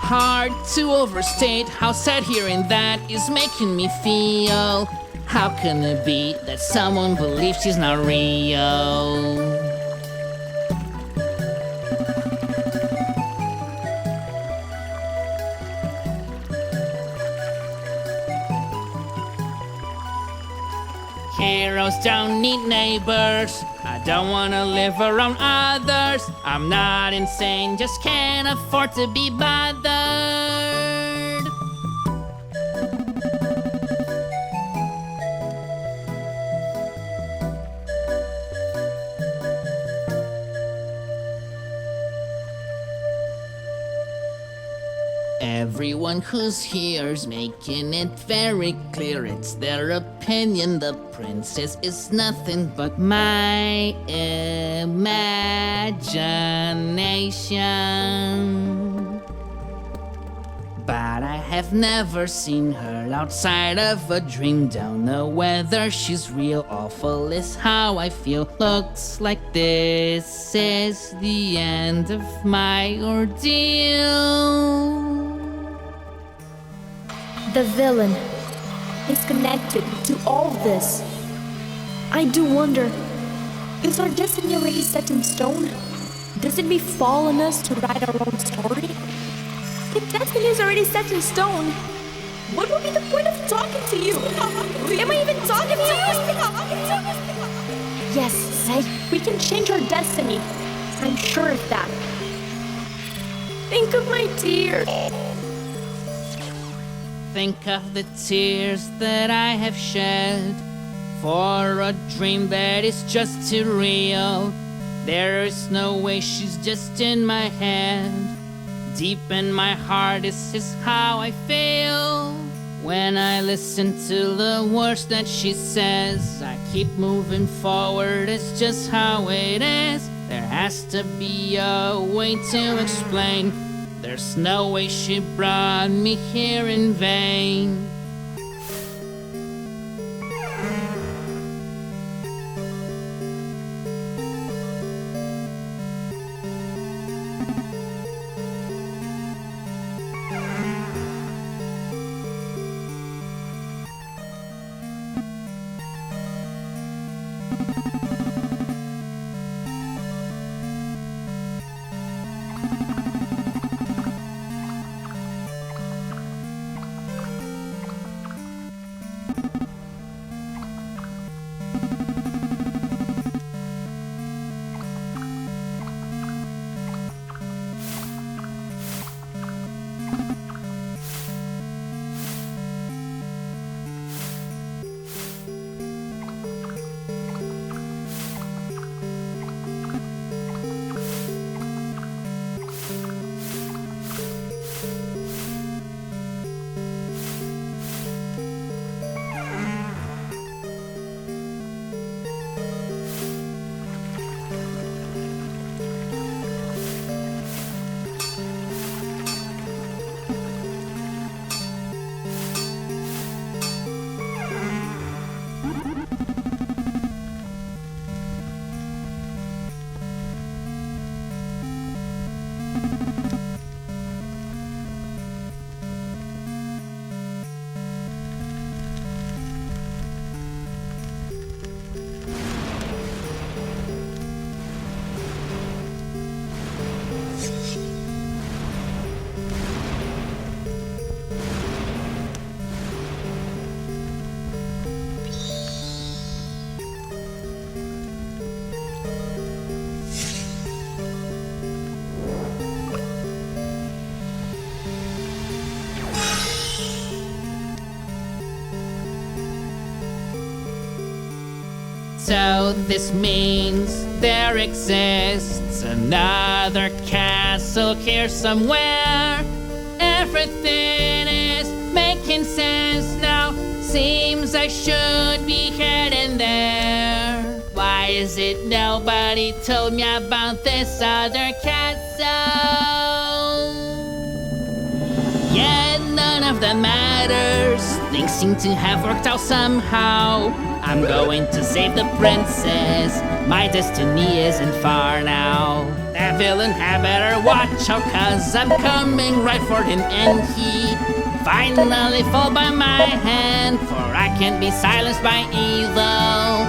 Hard to overstate how sad hearing that is making me feel. How can it be that someone believes she's not real? Heroes don't need neighbors. I don't wanna live around others. I'm not insane, just can't afford to be bothered. Everyone who's here's making it very clear it's their opinion. The princess is nothing but my imagination. But I have never seen her outside of a dream. Don't know whether she's real. Awful is how I feel. Looks like this is the end of my ordeal. The villain is connected to all this. I do wonder, is our destiny already set in stone? Does it befall on us to write our own story? If destiny is already set in stone, what would be the point of talking to you? Am I even talking to you? Yes, we can change our destiny. I'm sure of that. Think of my tears. Think of the tears that I have shed for a dream that is just too real. There is no way, she's just in my head. Deep in my heart, this is how I feel. When I listen to the words that she says, I keep moving forward, it's just how it is. There has to be a way to explain. There's no way she brought me here in vain. So this means there exists another castle here somewhere. Everything is making sense now. Seems I should be heading there. Why is it nobody told me about this other castle? Yet none of that matters. Things seem to have worked out somehow. I'm going to save the princess. My destiny isn't far now. That villain had better watch out, 'cause I'm coming right for him, and he finally fall by my hand, for I can't be silenced by evil.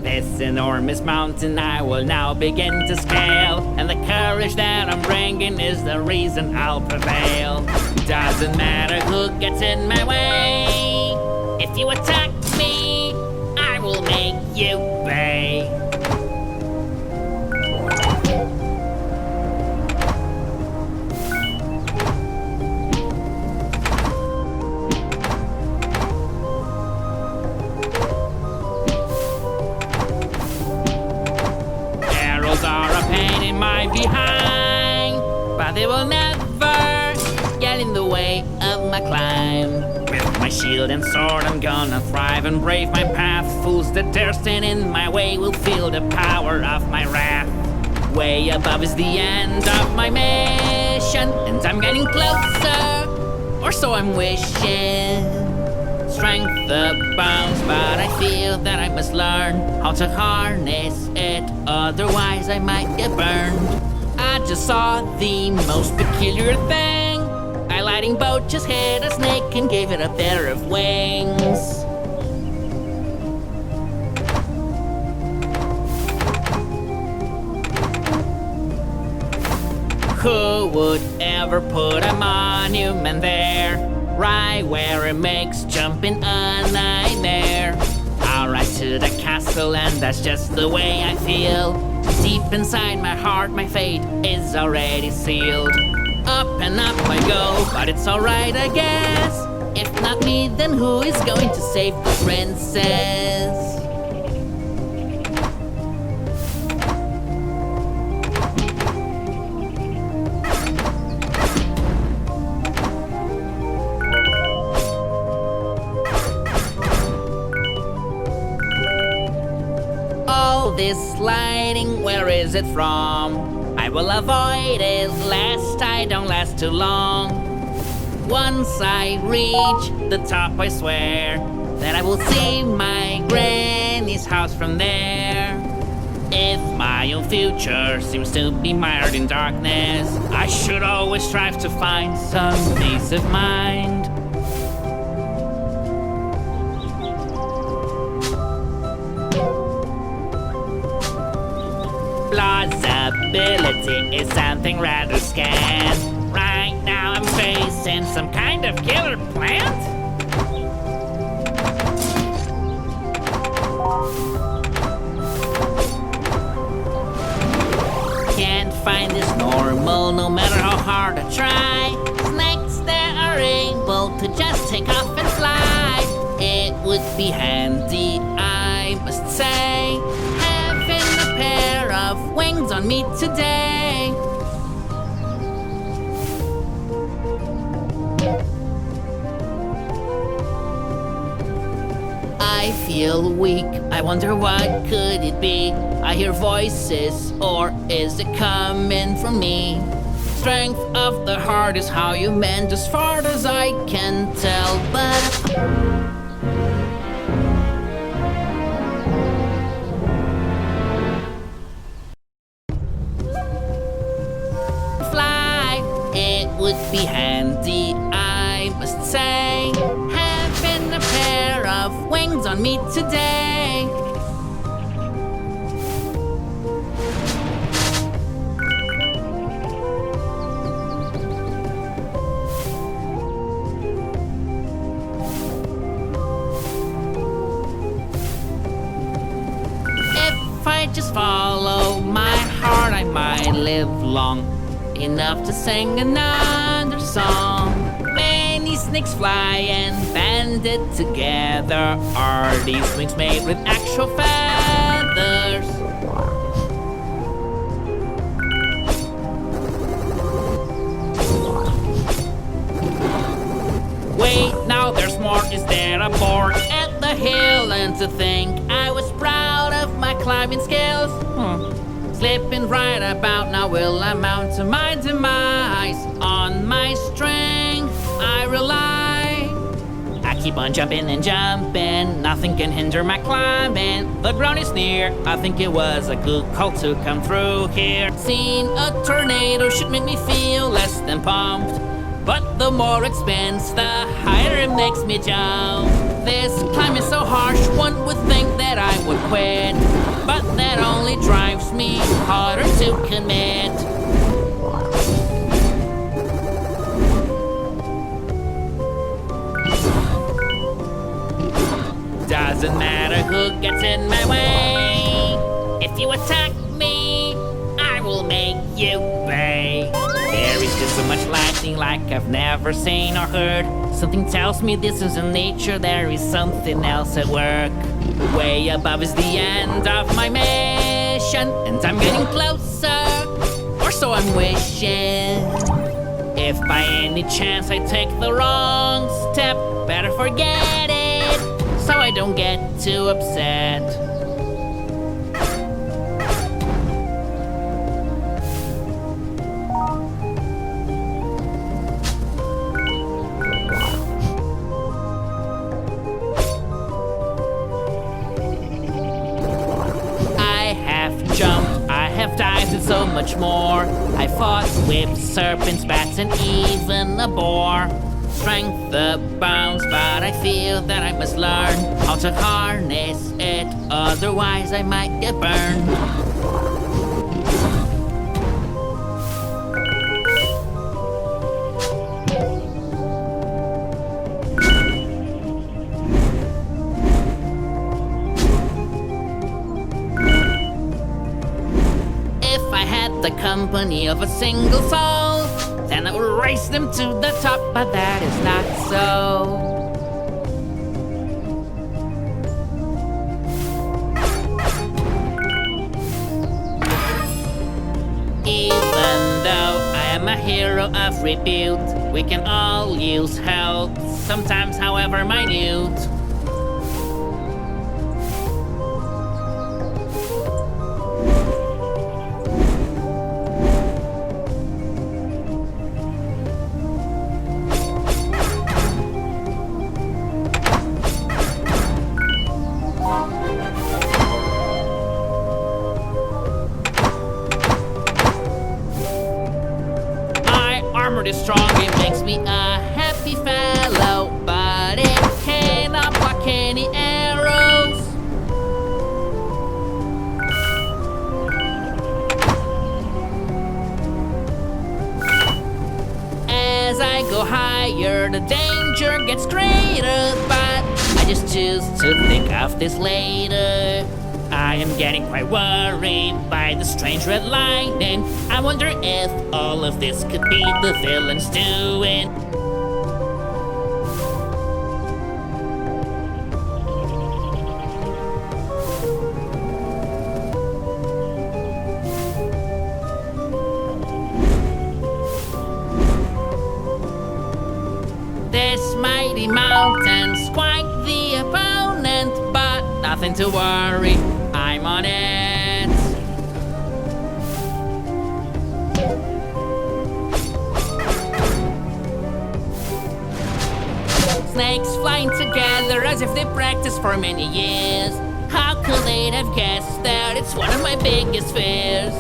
This enormous mountain I will now begin to scale, and the courage that I'm bringing is the reason I'll prevail. Doesn't matter who gets in my way. If you attack me, I will make you pay. Behind, but they will never get in the way of my climb. With my shield and sword I'm gonna thrive and brave my path. Fools that dare stand in my way will feel the power of my wrath. Way above is the end of my mission, and I'm getting closer, or so I'm wishing. Strength abounds, but I feel that I must learn how to harness it, otherwise I might get burned. I just saw the most peculiar thing. A lightning bolt just hit a snake and gave it a pair of wings. Who would ever put a monument there, right where it makes jumping a nightmare? I'll ride to the castle, and that's just the way I feel. Deep inside my heart, my fate is already sealed. Up and up I go, but it's alright I guess. If not me, then who is going to save the princess? This lighting, where is it from? I will avoid it lest I don't last too long. Once I reach the top, I swear that I will see my granny's house from there. If my own future seems to be mired in darkness, I should always strive to find some peace of mind. Plausibility is something rather scant. Right now I'm facing some kind of killer plant? fall no matter how hard I try. Snakes that are able to just take off and fly. It would be handy, I must say, having a pair of wings on me today. I feel weak, I wonder what could it be? I hear voices, or is it coming from me? Strength of the heart is how you mend, as far as I can tell, but fly, it would be handy, I must say, having a pair of wings on me today. If I just follow my heart, I might live long enough to sing another song. Many snakes fly and banded together. Are these wings made with actual feathers? Wait, now there's more. Is there a board at the hill? And to think I was proud of my climbing skills. Slipping right about now will amount to my demise. On my strength I rely. I keep on jumping and jumping, nothing can hinder my climbing. The ground is near, I think it was a good call to come through here. Seeing a tornado should make me feel less than pumped, but the more it spins, the higher it makes me jump. This climb is so harsh, one would think that I would quit, but that only drives me harder to commit. Doesn't matter who gets in my way. If you attack me, I will make you pay. There is just so much lightning like I've never seen or heard. Something tells me this isn't nature, there is something else at work. Way above is the end of my mission, and I'm getting closer, or so I'm wishing. If by any chance I take the wrong step, better forget it, so I don't get too upset. Have dived and so much more. I fought with serpents, bats, and even a boar. Strength abounds, but I feel that I must learn how to harness it, otherwise I might get burned. The company of a single soul, then I will race them to the top, but that is not so. Even though I am a hero of repute, we can all use help, sometimes however minute. Is strong, it makes me a happy fellow, but it cannot block any arrows. As I go higher, the danger gets greater, but I just choose to think of this later. I am getting quite worried by the strange red lightning. I wonder if all of this could be the villain's doing. This mighty mountain's quite the opponent, but nothing to worry, I'm on it. Snakes flying together as if they practiced for many years. How could they have guessed that it's one of my biggest fears?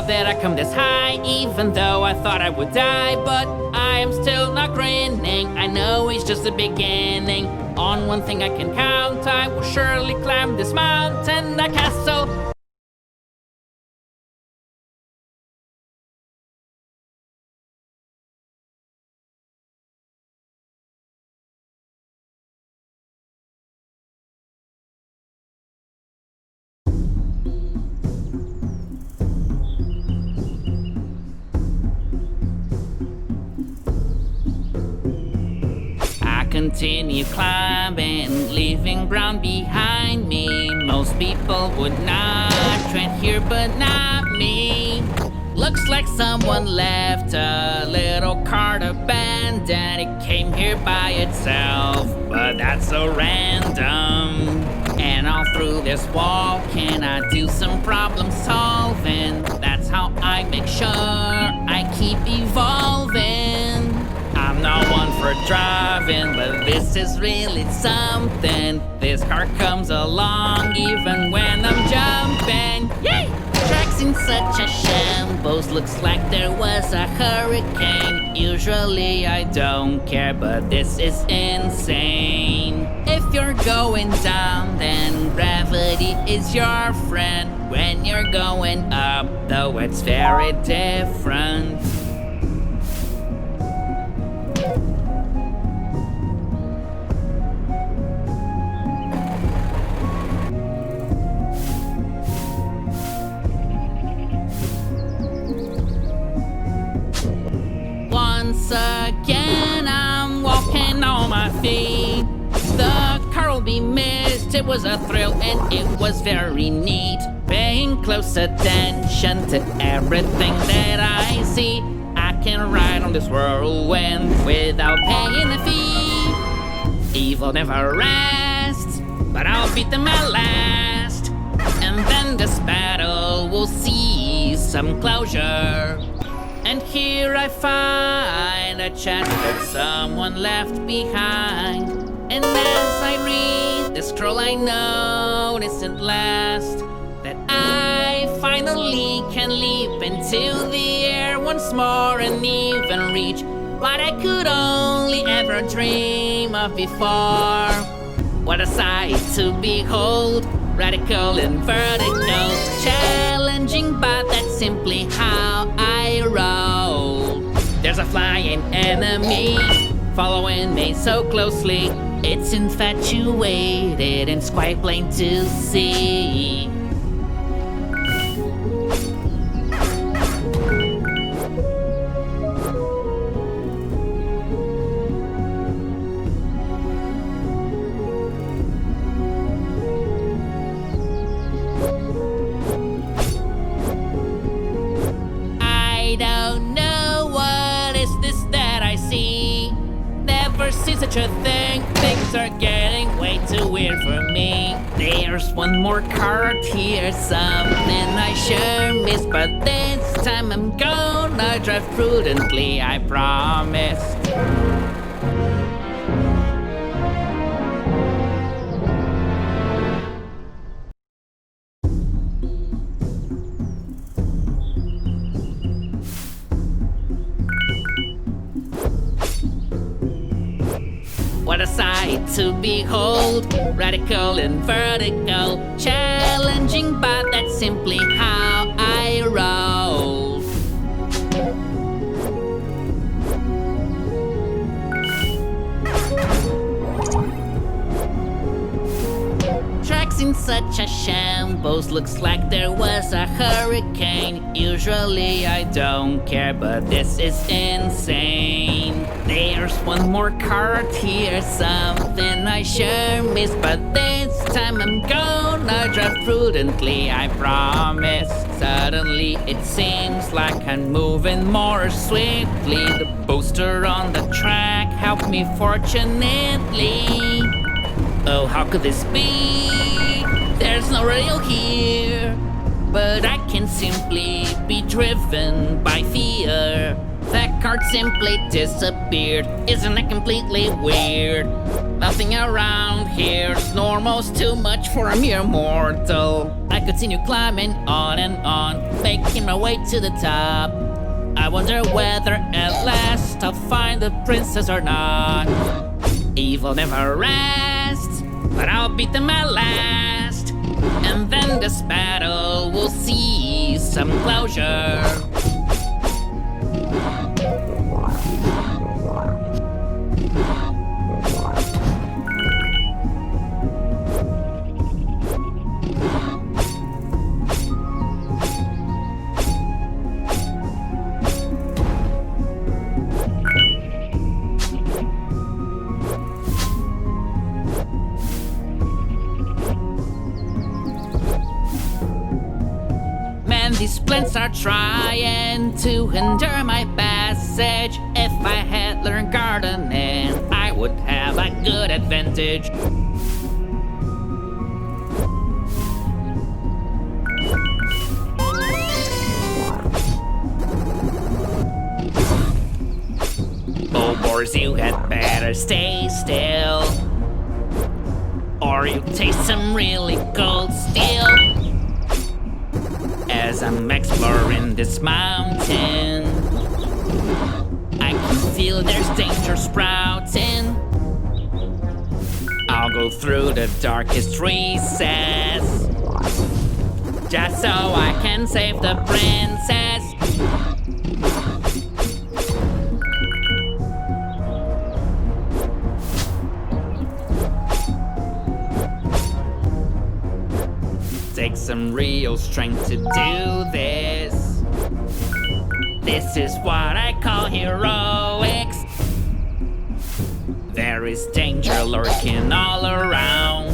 That I come this high, even though I thought I would die, but I am still not grinning. I know it's just the beginning. On one thing I can count, I will surely climb this mountain, the castle. Continue climbing, leaving ground behind me. Most people would not tread here, but not me. Looks like someone left a little cart abandoned. It came here by itself, but that's so random. And all through this wall, can I do some problem solving? That's how I make sure I keep evolving. I'm not one for driving, but this is really something. This car comes along even when I'm jumping. Yay! Track's in such a shambles, looks like there was a hurricane. Usually I don't care, but this is insane. If you're going down, then gravity is your friend. When you're going up, though, it's very different. Once again, I'm walking on my feet. The car will be missed. It was a thrill and it was very neat. Paying close attention to everything that I see. I can ride on this whirlwind without paying a fee. Evil never rests, but I'll beat them at last. And then this battle will see some closure. And here I find a chest that someone left behind. And as I read the scroll, I notice at last that I finally can leap into the air once more and even reach what I could only ever dream of before. What a sight to behold, radical and vertical, challenging, but that's simply how I roll. There's a flying enemy following me so closely. It's infatuated and it's quite plain to see. I don't know what is this that I see. Never seen such a thing. Things are getting way too weird for me. There's one more card here, something I sure missed, but this time I'm gonna drive prudently, I promise. sight to behold. Radical and vertical, challenging, but that's simply how I roll. Tracks in such a shambles, looks like there was a hurricane. Usually I don't care, but this is insane. There's one more card here, something I sure missed, but this time I'm gonna drive prudently, I promise. Suddenly it seems like I'm moving more swiftly. The booster on the track helped me fortunately. Oh, how could this be? There's no rail here, but I can simply be driven by fear. That card simply disappeared. Isn't it completely weird? Nothing around here's normal's too much for a mere mortal. I continue climbing on and on, making my way to the top. I wonder whether at last I'll find the princess or not. Evil never rests, but I'll beat them at last. And then this battle will see some closure. These plants are trying to hinder my passage. If I had learned gardening, I would have a good advantage. Oh, boars, you had better stay still, or you taste some really cold steel. As I'm exploring this mountain, I can feel there's danger sprouting. I'll go through the darkest recess, just so I can save the princess. Takes some real strength to do this. This is what I call heroics. There is danger lurking all around,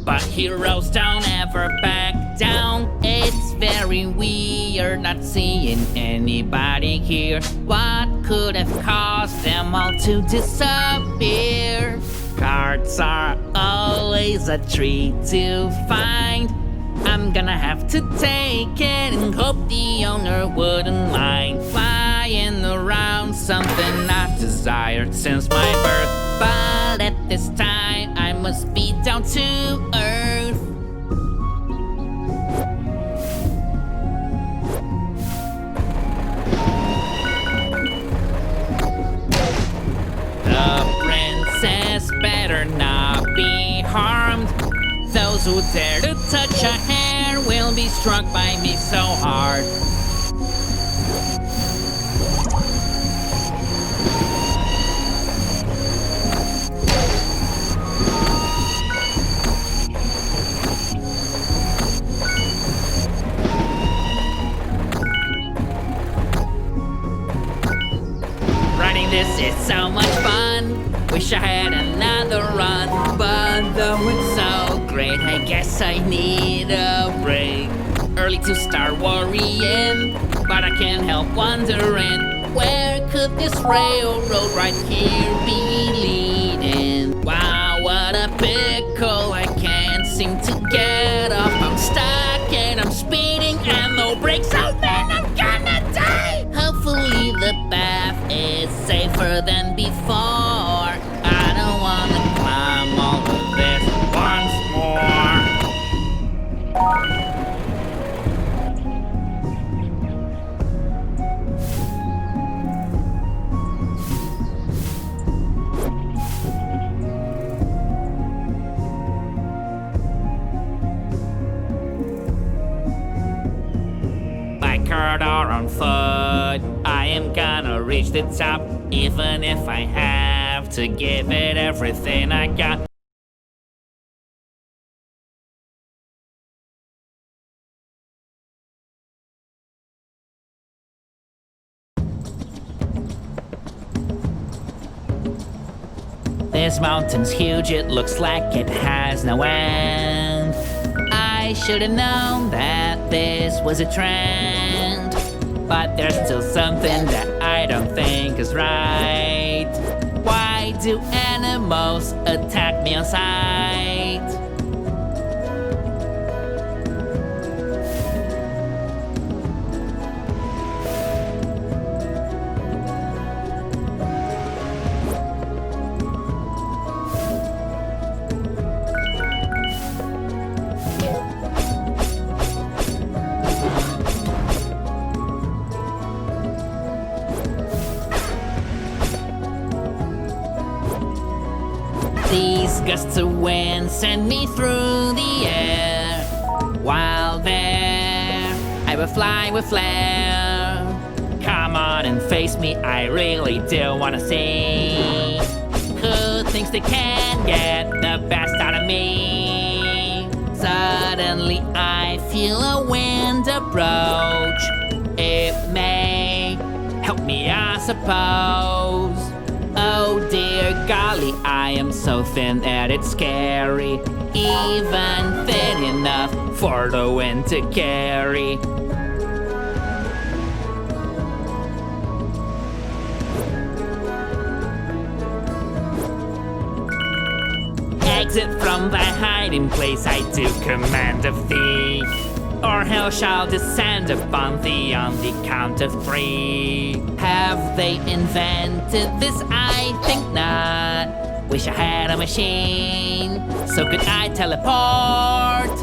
but heroes don't ever back down. It's very weird not seeing anybody here. What could have caused them all to disappear? Cards are always a treat to find. I'm gonna have to take it and hope the owner wouldn't mind. Flying around, something I've desired since my birth, but at this time I must be down to earth. The princess better not be harmed. Those who dare to touch her hair will be struck by me so hard. Riding this is so much fun. Wish I had another run, but though it's so great, I guess I need a break. Early to start worrying, but I can't help wondering, where could this railroad right here be leading? Wow, what a pickle, I can't seem to get off. I'm stuck and I'm speeding and no brakes, oh man, I'm gonna die! Hopefully the path is safer than before. I don't wanna climb all of this once more. cart or on foot. I am gonna reach the top, even if I have to give it everything I got. This mountain's huge, it looks like it has no end. I should have known that this was a trend, but there's still something that I don't think is right. Why do animals attack me on sight? These gusts of wind send me through the air. While there, I will fly with flair. Come on and face me, I really do wanna see who thinks they can get the best out of me. Suddenly I feel a wind approach. It may help me, I suppose. Oh dear golly, I am so thin that it's scary, even thin enough for the wind to carry. Exit from thy hiding place, I do command of thee, or hell shall descend upon thee on the count of 3. Have they invented this? I think not. Wish I had a machine, so could I teleport?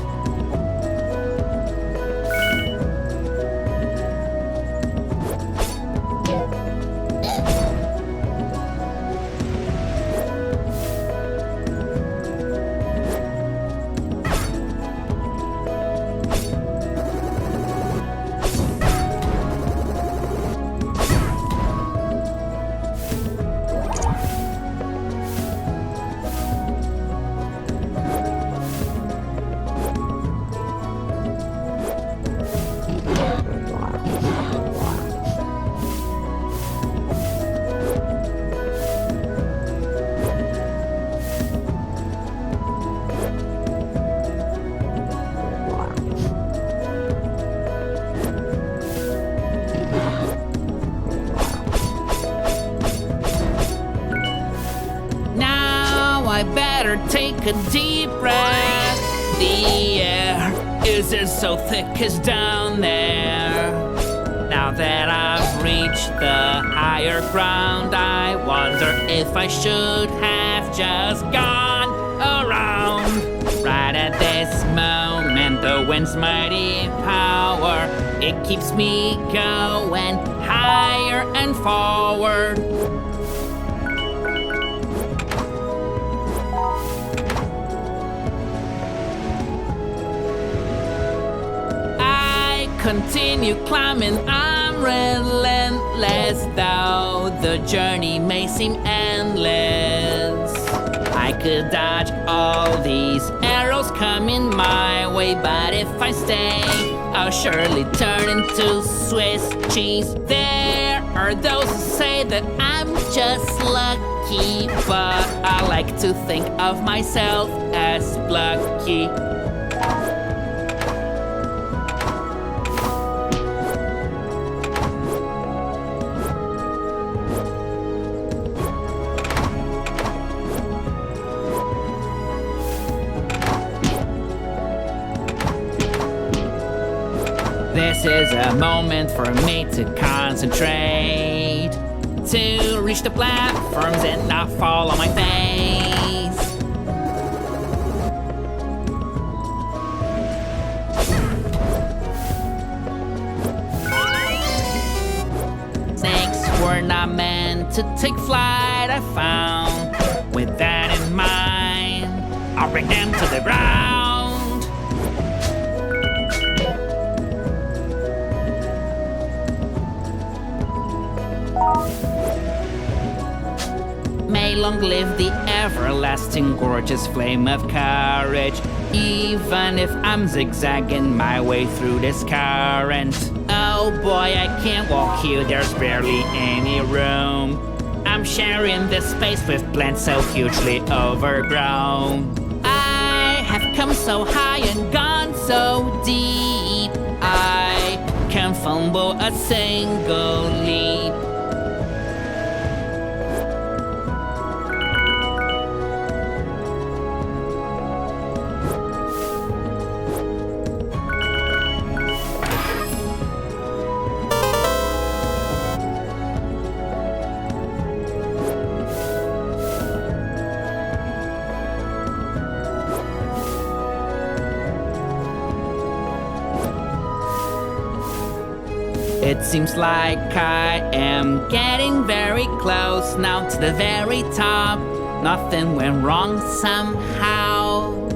I better take a deep breath. The air isn't so thick as down there. Now that I've reached the higher ground, I wonder if I should have just gone around. Right at this moment, the wind's mighty power, it keeps me going higher and forward. Continue climbing, I'm relentless, though the journey may seem endless. I could dodge all these arrows coming my way, but if I stay, I'll surely turn into Swiss cheese. There are those who say that I'm just lucky, but I like to think of myself as plucky. This is a moment for me to concentrate, to reach the platforms and not fall on my face. Snakes were not meant to take flight, I found. With that in mind, I'll bring them to the ground. May long live the everlasting gorgeous flame of courage. Even if I'm zigzagging my way through this current. Oh boy, I can't walk here, there's barely any room. I'm sharing this space with plants so hugely overgrown. I have come so high and gone so deep, I can fumble a single leap. It seems like I am getting very close now to the very top. Nothing went wrong somehow.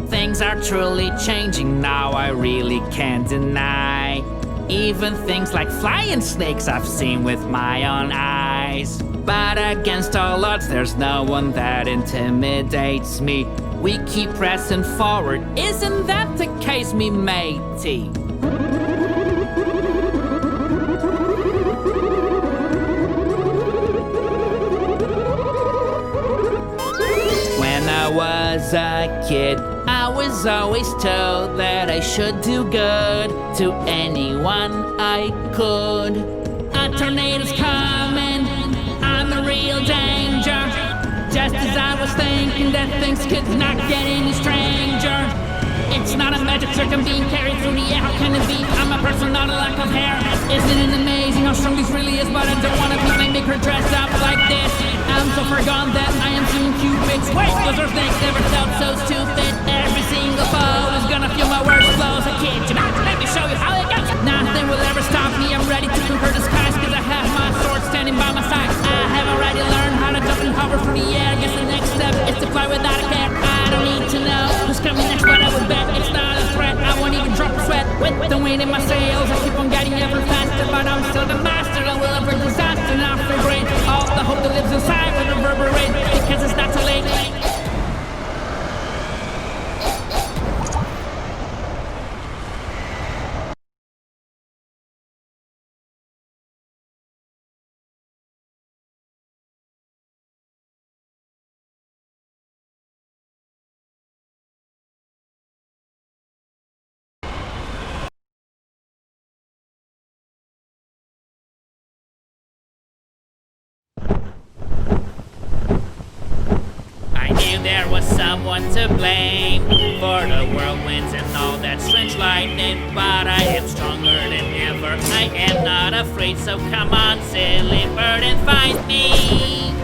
Things are truly changing now, I really can't deny. Even things like flying snakes I've seen with my own eyes. But against all odds, there's no one that intimidates me. We keep pressing forward, isn't that the case, me matey? When I was a kid, I was always told that I should do good to anyone I could. A tornado's coming, I'm a real danger. Just as I was thinking that things could not get any stranger. It's not a magic trick, I'm being carried through the air. How can it be? I'm a person, not a lack of hair. Isn't it amazing how strong this really is? But I don't wanna be make her dress up like this. I'm so far gone that I am seeing cupids. Wait, those are things never felt so stupid. Every single foe is gonna feel my worst blows. I kid you not, let me show you how it goes. Nothing will ever stop me, I'm ready to conquer the skies. Cause I have my sword standing by my side. I have already learned how to jump and hover through the air. Guess the next step is to fly without a care. I don't need to know who's coming next, but I would bet it's not a threat. I won't even drop a sweat with the wind in my sails. I keep on getting ever faster, but I'm still the master. I will avert disaster, not for great. All the hope that lives inside will reverberate, because it's not too late. I knew there was someone to blame for the whirlwinds and all that strange lightning, but I am stronger than ever. I am not afraid, so come on, silly bird, and fight me.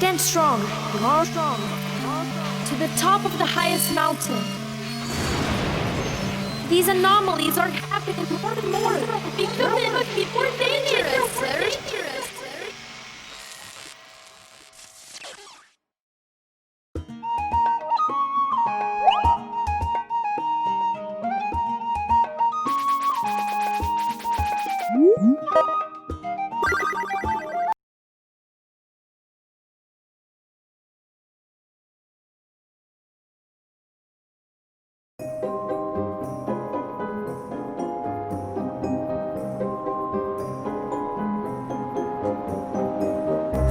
Stand strong. To the top of the highest mountain. These anomalies are happening more and more. Becoming more dangerous.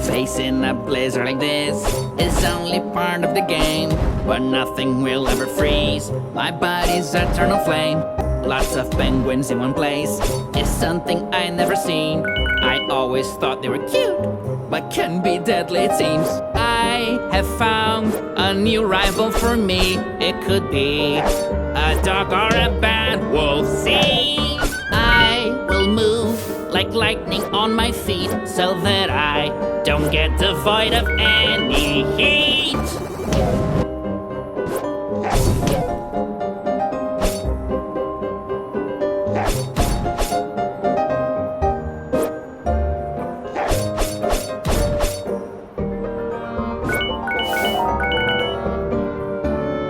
Facing a blizzard like this is only part of the game, but nothing will ever freeze my body's eternal flame. Lots of penguins in one place is something I never seen. I always thought they were cute, but can be deadly it seems. I have found a new rival for me. It could be a dog or a bad wolf. See, I will move like lightning on my feet so that I don't get devoid of any heat.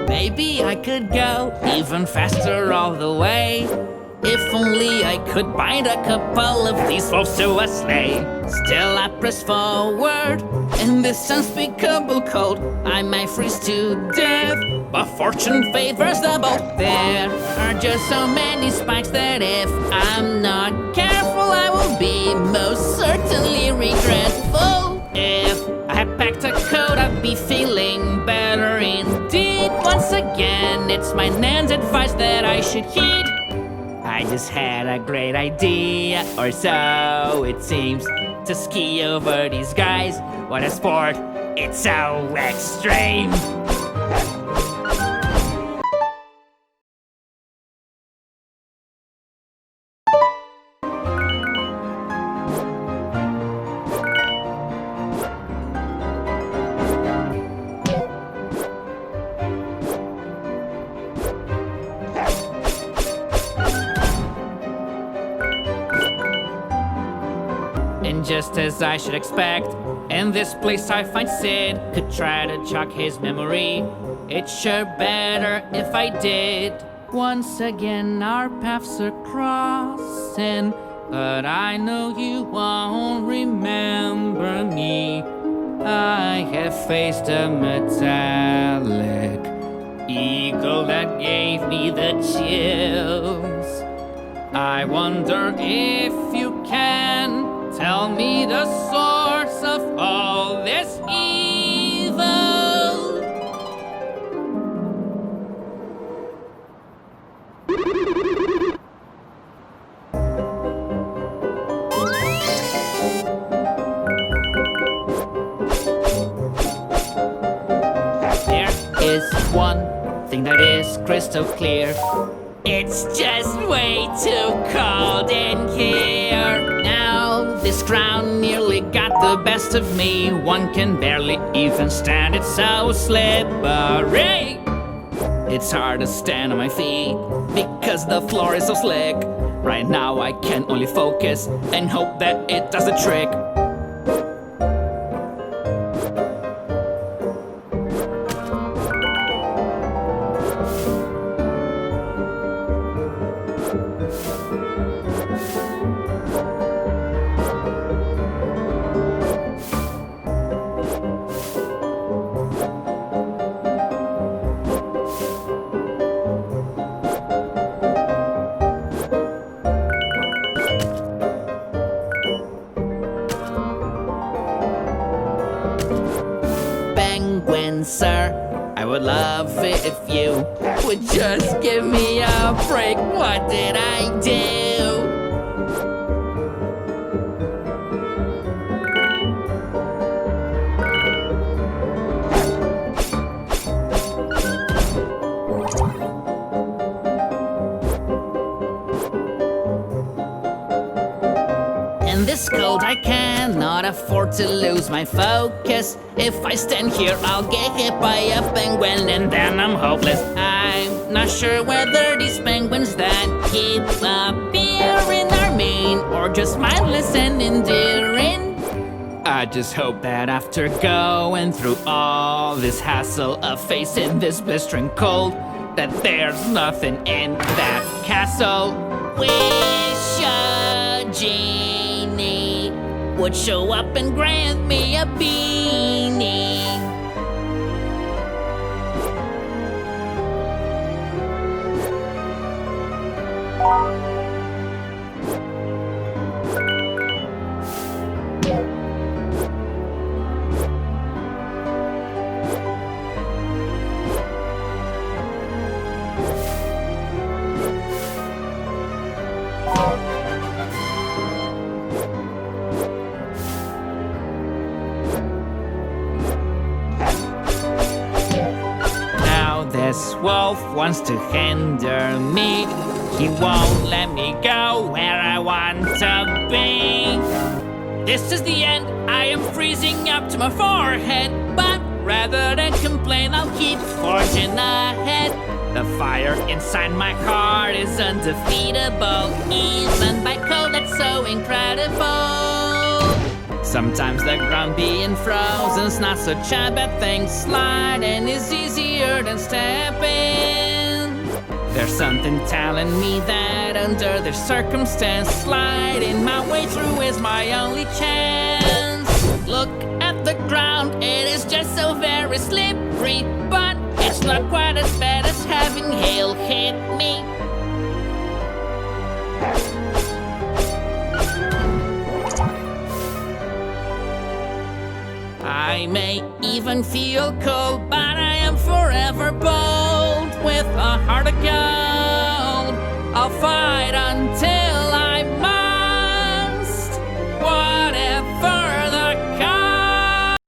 Maybe I could go even faster all the way. If only I could bind a couple of these wolves to a sleigh. Still I press forward in this unspeakable cold. I might freeze to death, but fortune favors the bold. There are just so many spikes that if I'm not careful I will be most certainly regretful. If I packed a coat I'd be feeling better indeed. Once again it's my nan's advice that I should heed. I just had a great idea, or so it seems, to ski over these guys. What a sport, it's so extreme. And just as I should expect, in this place I find Sid. Could try to jog his memory, it's sure better if I did. Once again our paths are crossing, but I know you won't remember me. I have faced a metallic eagle that gave me the chills. I wonder if you can tell me the source of all this evil. There is one thing that is crystal clear. It's just way too cold in here. Now this ground nearly got the best of me. One can barely even stand, it's so slippery. It's hard to stand on my feet because the floor is so slick. Right now I can only focus and hope that it does the trick. Sir, I would love it if you would just give me a break. What did I do? In this cold I cannot afford to lose my focus. If I stand here I'll get hit by a penguin and then I'm hopeless. I'm not sure whether these penguins that keep appearing are mean or just mindless and endearing. I just hope that after going through all this hassle of facing this blistering cold, that there's nothing in that castle. Wish a genie would show up and grant me a beanie. This wolf wants to hinder me. He won't let me go where I want to be. This is the end, I am freezing up to my forehead. But rather than complain, I'll keep forging ahead. The fire inside my heart is undefeatable, even by cold that's so incredible. Sometimes the grumpy and frozen's not such a bad thing. Sliding is easier than stepping. There's something telling me that under this circumstance, sliding my way through is my only chance. Look at the ground, it is just so very slippery, but it's not quite as bad as having hail hit me. I may even feel cold, but I am forever bold. With a heart of gold, I'll fight until I must, whatever the cost.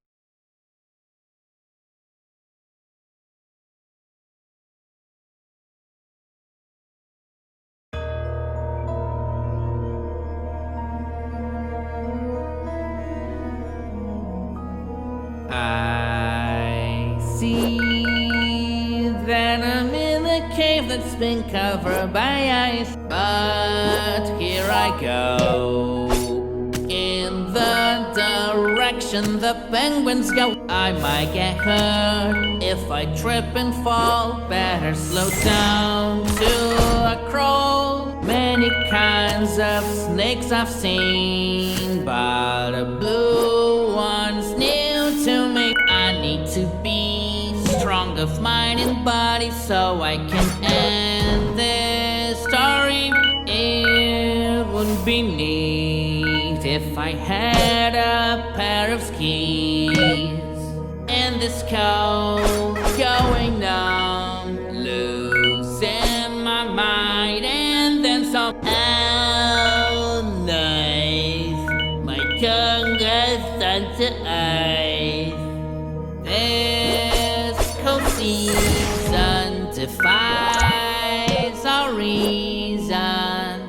I see that I'm in a cave that's been covered by ice, but here I go in the direction the penguins go. I might get hurt if I trip and fall. Better slow down to a crawl. Many kinds of snakes I've seen, but a blue one's new to me. I need to be strong of mind and body so I can end this story. It would be neat if I had a pair of skis. In this cold going down, losing my mind, and then some. Oh, nice. My tongue has turned to ice. This cold season defies our reason.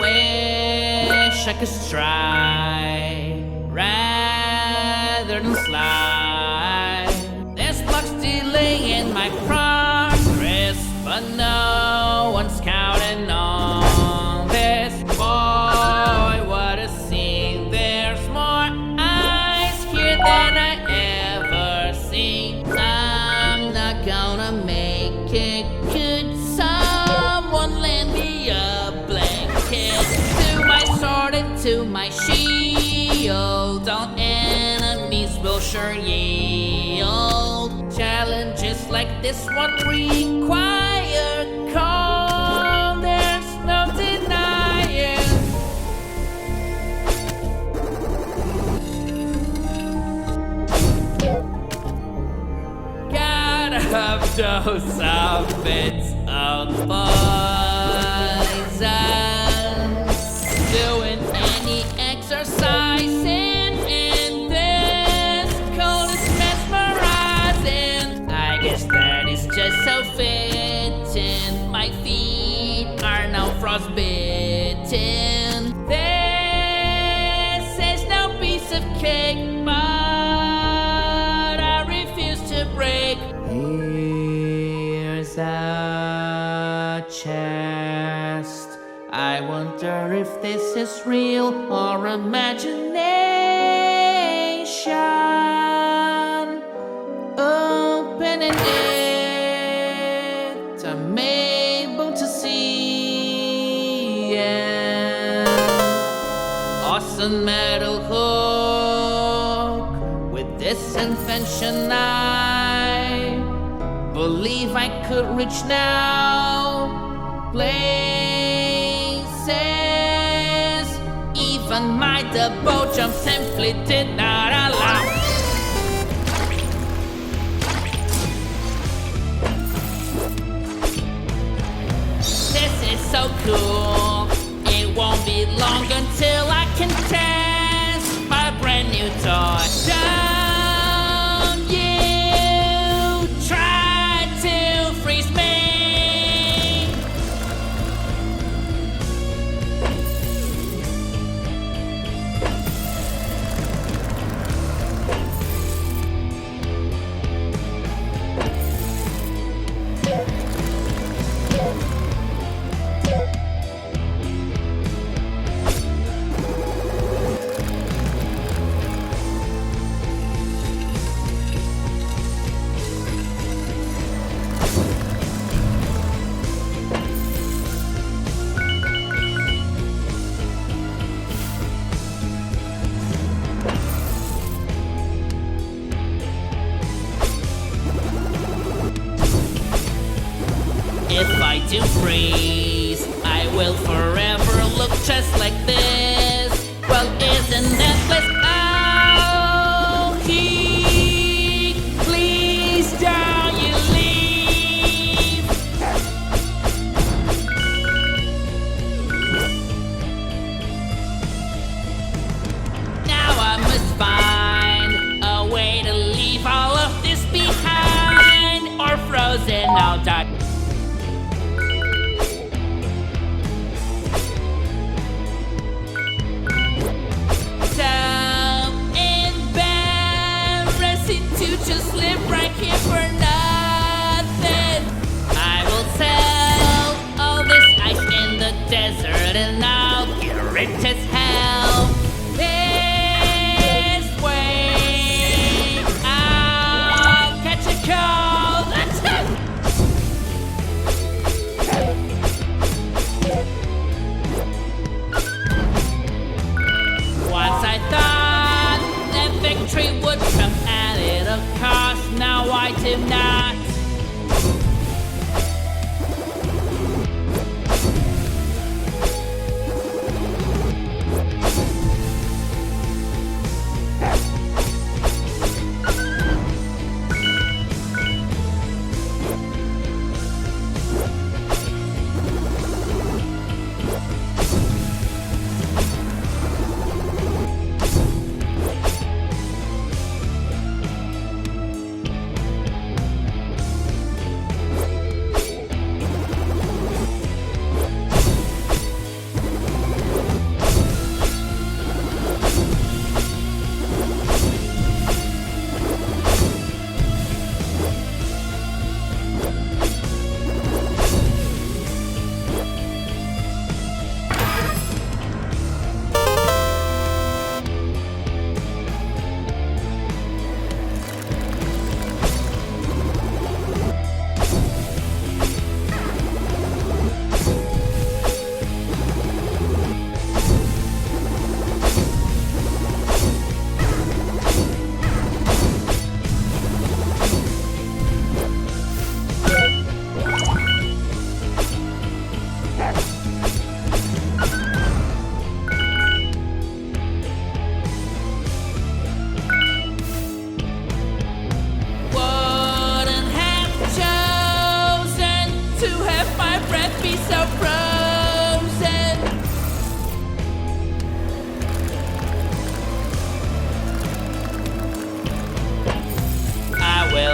Wish I could strike rather than slide. There's blocks delaying my progress, but no one's counting on this. Boy, what a scene. There's more ice here than I ever seen. I'm not gonna make it. Could someone lend me a blanket? To my sword and to my shield, all enemies will sure yield. Challenges like this one require calm. There's no denying. Gotta have dose of its own poison. Doing any exercise in this cold is mesmerizing. I guess that is just so fitting. My feet are now frostbitten. This is no piece of cake, but I refuse to break. Here's a chest. I wonder if this is real or imagination. Opening it, I'm able to see an awesome metal hook. With this invention, I believe I could reach now places even my double jump simply did not allow. This is so cool. It won't be long until I can test my brand new toy. Don't you try to freeze me. If I do freeze, I will forever look just like this. Well, isn't that bliss? Oh, heat, please don't you leave. Now I must find a way to leave all of this behind, or frozen I'll die. To just live right here for nothing. I will sell all this ice in the desert and I'll get rich as hell. This way I'll catch a cold. Once I thought that victory would come of course, now I do not.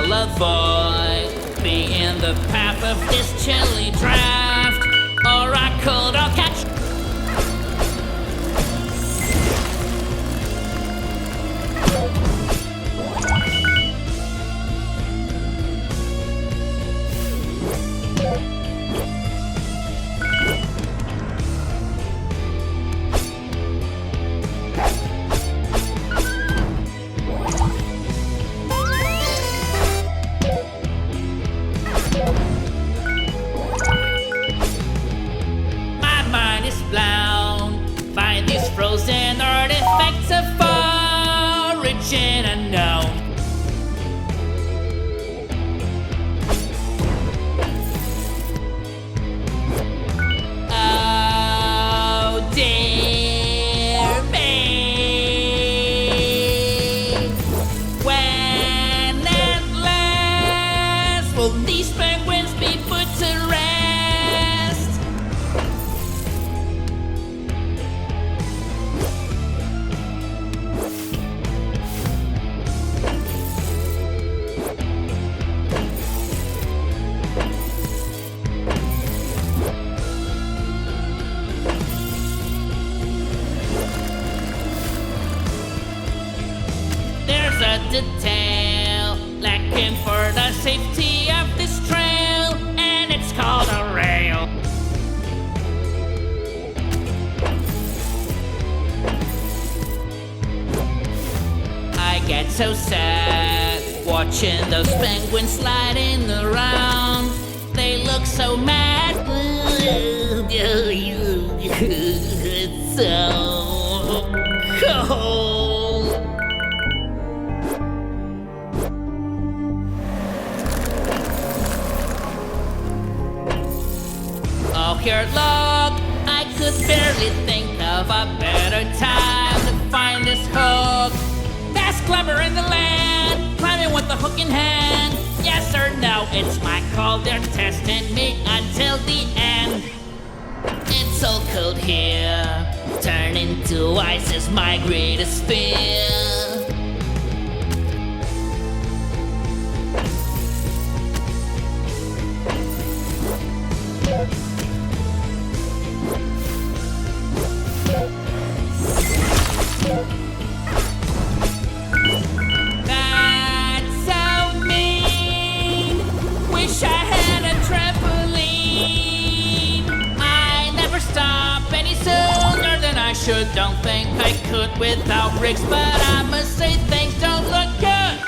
Avoid being in the path of this chilly draft, or I could all catch. Frozen artifacts of origin unknown. Oh dear me, when at last will these penguins be put to rest? A detail lacking for the safety of this trail, and it's called a rail. I get so sad watching those penguins sliding around. They look so mad. It's so cold. Oh, here, look, I could barely think of a better time to find this hook. Best clever in the land, climbing with the hook in hand. Yes or no, it's my call, they're testing me until the end. It's so cold here, turning to ice is my greatest fear. Don't think I could without rigs, but I must say things don't look good.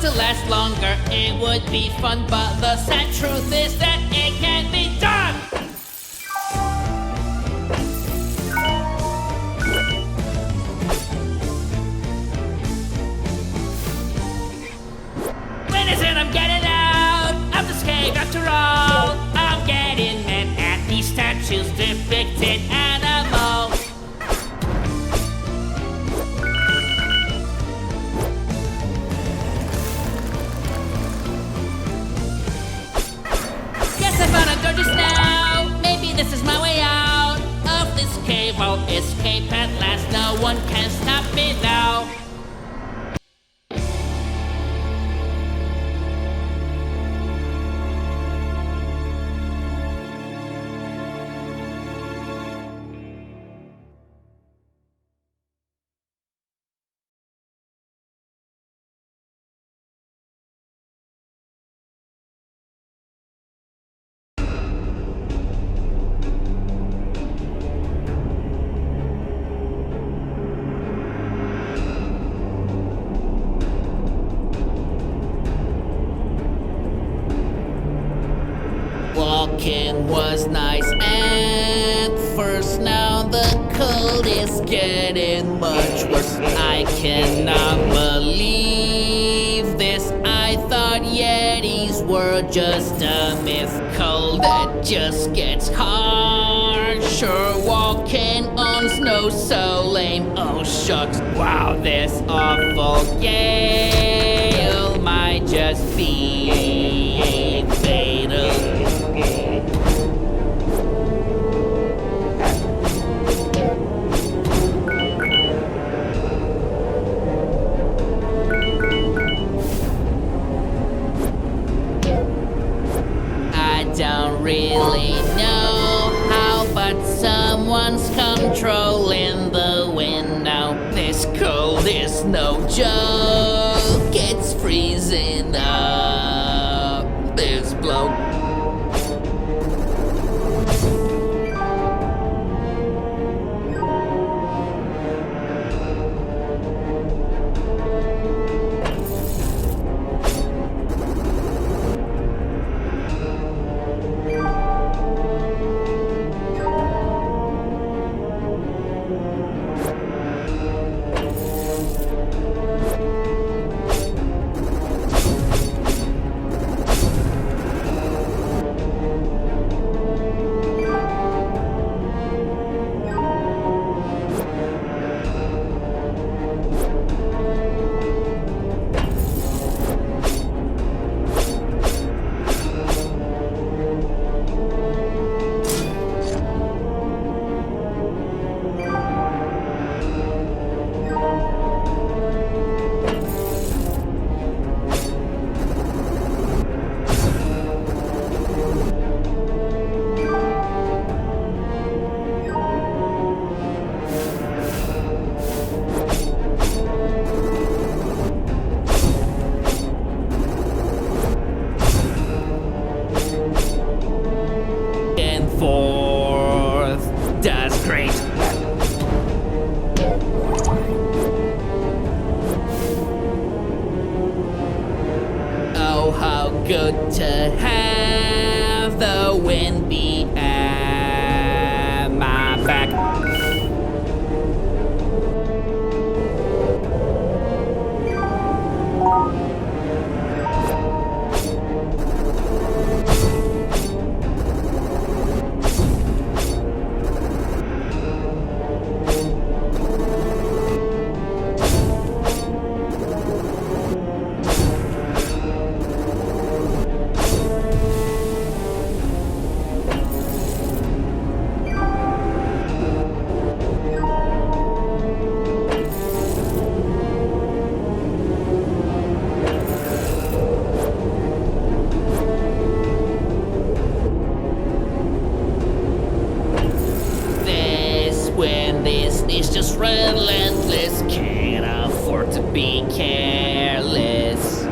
To last longer, it would be fun, but the sad truth is that it can't be done. When is it I'm getting out of this cave after all? I'm getting mad at these statues depicted animals. Just now, maybe this is my way out of this cave. I'll escape at last, no one can stop me now. Walking was nice at first, now the is getting much worse. I cannot believe this. I thought Yetis were just a myth. Cold that just gets harsher. Walking on snow so lame. Oh shucks, wow, this awful gale might just be fatal. Don't really know how, but someone's controlling the wind now. This cold is no joke, it's freezing up this bloke. Good to have the wind be at my back. It's just relentless, can't afford to be careless.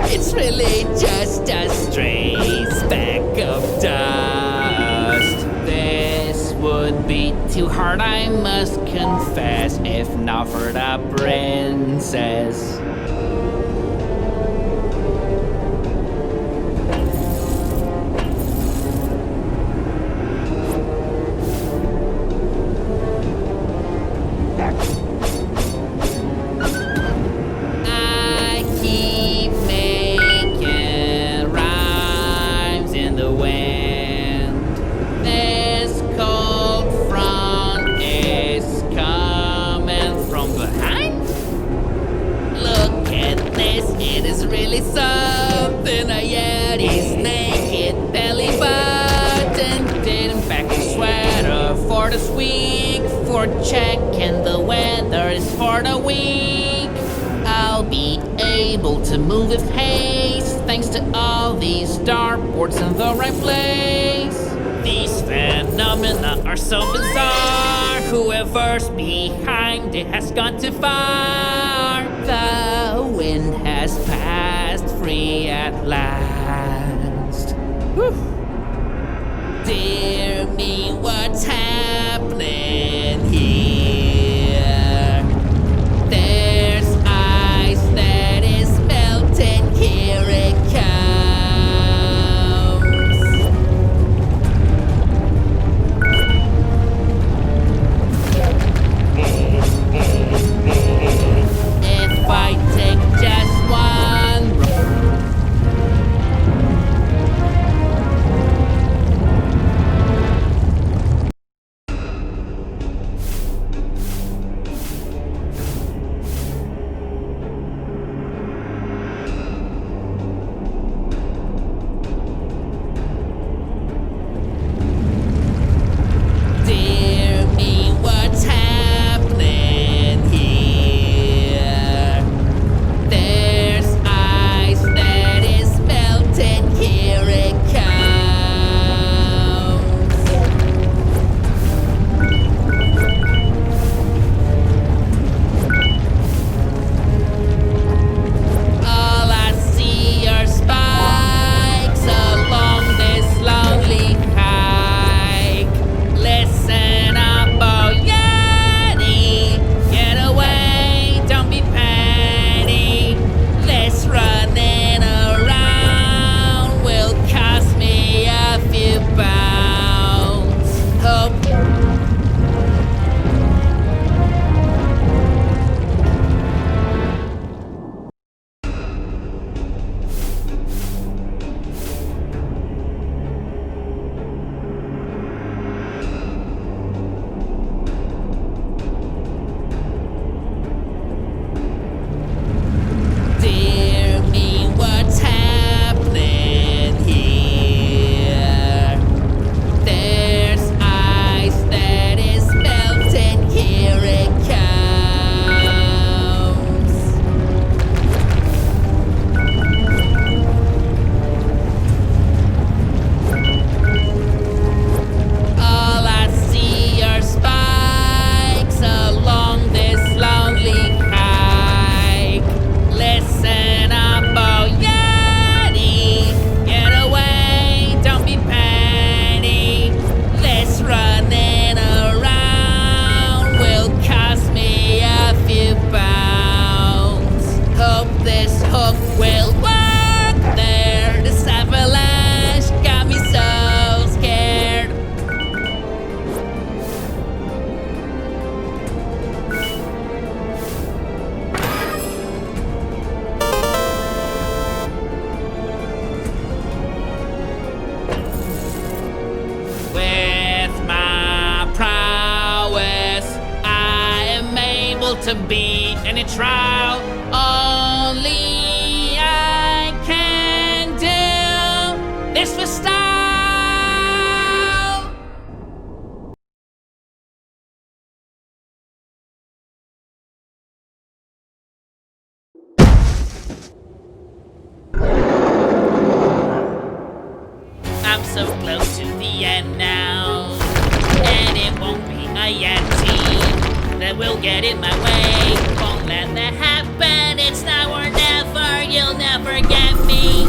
It's really just a stray speck of dust. This would be too hard, I must confess, if not for the princess. Something a Yeti's naked belly button didn't pack a sweater for this week, for checking the weather is for the week. I'll be able to move with haste thanks put all these dartboards in the right place. These phenomena are so bizarre. Whoever's behind it has gone too far. The wind has passed free at last. Whew. Dear me, what's happening here? There's ice that is melting. Here it comes. If I take just one Dear me, what's happening here? There's ice that is melting. Here it comes. All I see are spikes along this lonely hike. Listen up, oh Yeti, get away, don't be petty. This running around will cost me a few pounds. Hope Dear me, what's happening here? There's ice that is melting. Here it comes. All I see are spikes along this lonely hike. Listen up, oh Yeti, get away, don't be petty. This running around will cost me a few pounds. Hope this hook will work there. This avalanche got me so scared. With my prowess, I am able to beat any trial. Only I can do this with style. I'm so close to the end now, and it won't be a Yeti that will get in my way. Won't let that happen. It's now or never. You'll never get me.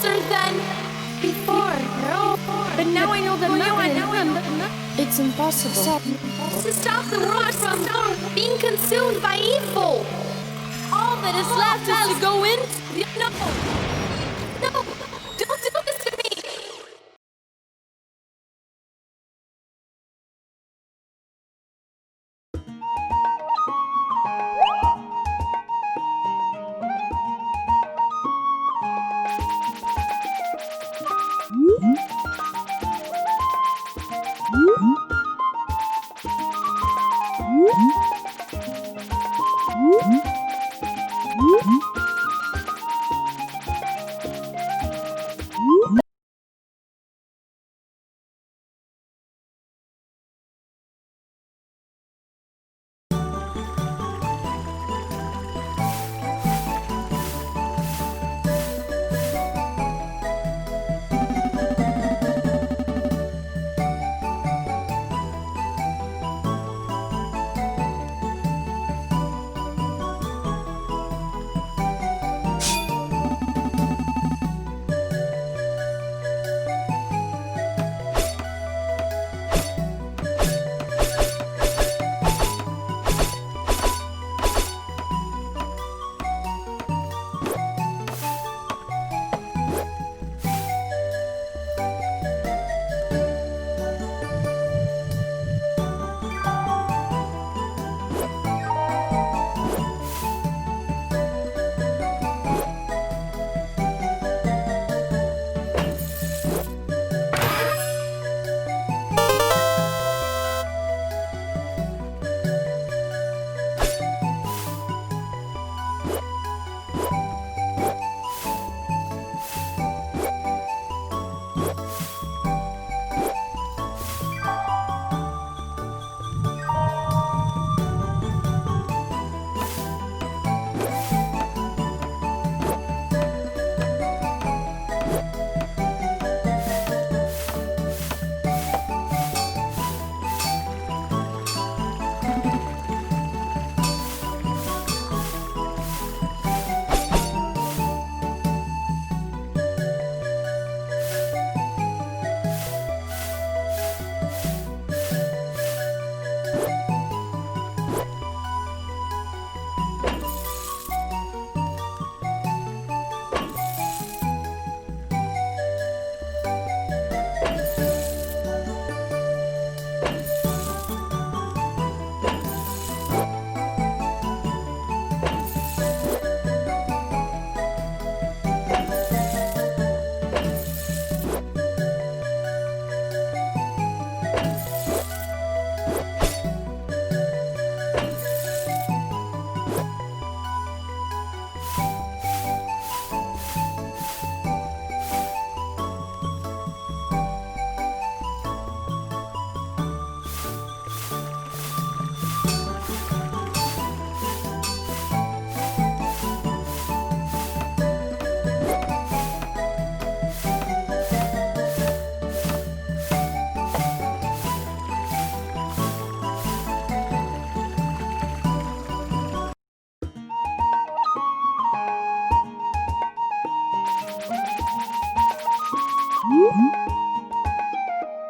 closer than before. No, but now I know that it's impossible to stop the world from being consumed by evil. All that is left is to go in. No.